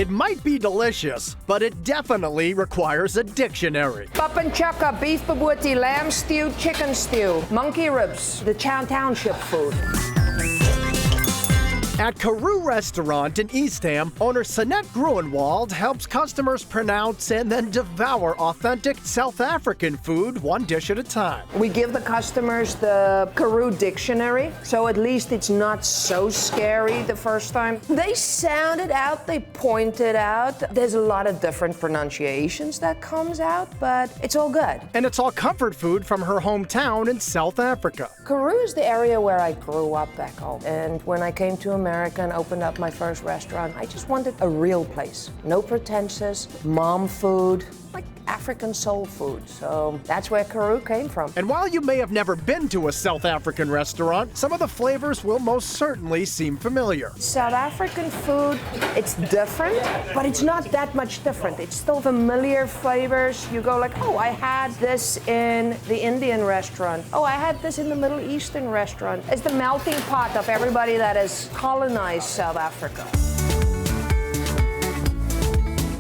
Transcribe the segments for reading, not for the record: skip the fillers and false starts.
It might be delicious, but it definitely requires a dictionary. Papanchaka, beef baboti, lamb stew, chicken stew, monkey ribs, the Chow Township food. At Karoo Restaurant in Eastham, owner Sanette Groenewald helps customers pronounce and then devour authentic South African food one dish at a time. We give the customers the Karoo dictionary, so at least it's not so scary the first time. They sound it out, they point it out. There's a lot of different pronunciations that comes out, but it's all good. And it's all comfort food from her hometown in South Africa. Karoo is the area where I grew up back home. And when I came to America and opened up my first restaurant, I just wanted a real place. No pretenses, mom food, like African soul food. So that's where Karoo came from. And while you may have never been to a South African restaurant, some of the flavors will most certainly seem familiar. South African food, it's different, but it's not that much different. It's still familiar flavors. You go like, oh, I had this in the Indian restaurant. Oh, I had this in the Middle Eastern restaurant. It's the melting pot of everybody that has colonized South Africa.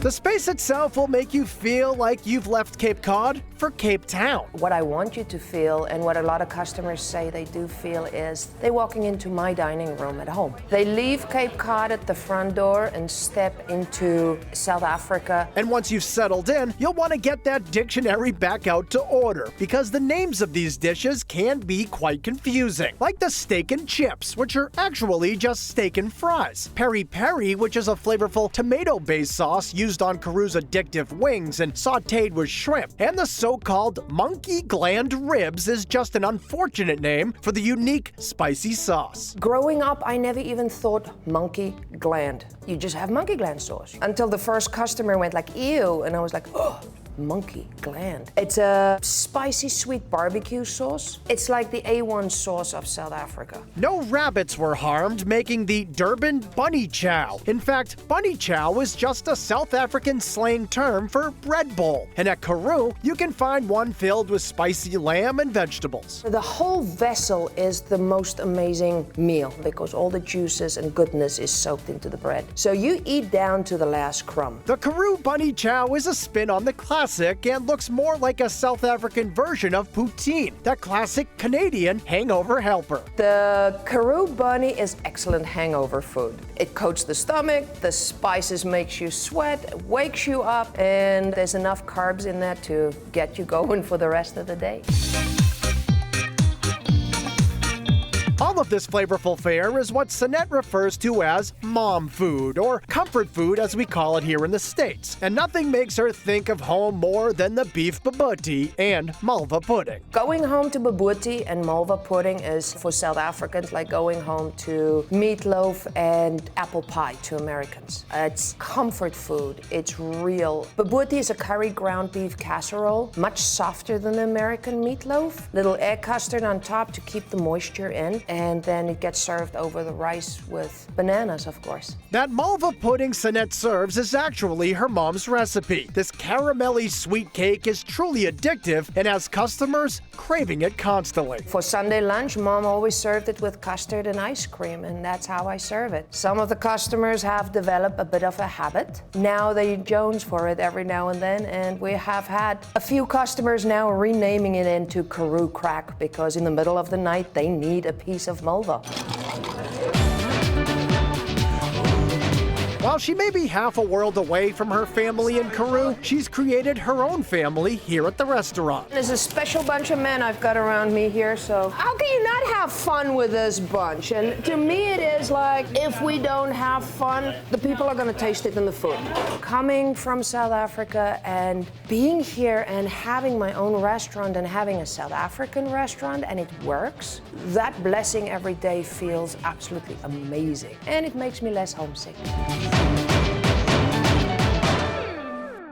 The space itself will make you feel like you've left Cape Cod for Cape Town. What I want you to feel, and what a lot of customers say they do feel, is they're walking into my dining room at home. They leave Cape Cod at the front door and step into South Africa. And once you've settled in, you'll want to get that dictionary back out to order, because the names of these dishes can be quite confusing. Like the steak and chips, which are actually just steak and fries. Peri peri, which is a flavorful tomato-based sauce used on Karoo's addictive wings and sautéed with shrimp. And the so-called monkey gland ribs is just an unfortunate name for the unique spicy sauce. Growing up, I never even thought monkey gland. You just have monkey gland sauce. Until the first customer went like, ew, and I was like, oh, monkey gland. It's a spicy sweet barbecue sauce. It's like the A1 sauce of South Africa. No rabbits were harmed, making the Durban bunny chow. In fact, bunny chow is just a South African slang term for bread bowl. And at Karoo, you can find one filled with spicy lamb and vegetables. The whole vessel is the most amazing meal because all the juices and goodness is soaked into the bread. So you eat down to the last crumb. The Karoo bunny chow is a spin on the classic and looks more like a South African version of poutine, that classic Canadian hangover helper. The Karoo bunny is excellent hangover food. It coats the stomach, the spices makes you sweat, wakes you up, and there's enough carbs in there to get you going for the rest of the day. All of this flavorful fare is what Sanette refers to as mom food, or comfort food as we call it here in the States. And nothing makes her think of home more than the beef baboti and malva pudding. Going home to baboti and malva pudding is for South Africans like going home to meatloaf and apple pie to Americans. It's comfort food, it's real. Baboti is a curry ground beef casserole, much softer than the American meatloaf. Little egg custard on top to keep the moisture in. And then it gets served over the rice with bananas, of course. That malva pudding Sanette serves is actually her mom's recipe. This caramelly sweet cake is truly addictive and has customers craving it constantly. For Sunday lunch, Mom always served it with custard and ice cream, and that's how I serve it. Some of the customers have developed a bit of a habit. Now they jones for it every now and then, and we have had a few customers now renaming it into Karoo Crack because in the middle of the night they need a piece of malva. While she may be half a world away from her family in Karoo, she's created her own family here at the restaurant. There's a special bunch of men I've got around me here, so how can you not have fun with this bunch? And to me it is like, if we don't have fun, the people are gonna taste it in the food. Coming from South Africa and being here and having my own restaurant and having a South African restaurant and it works, that blessing every day feels absolutely amazing. And it makes me less homesick.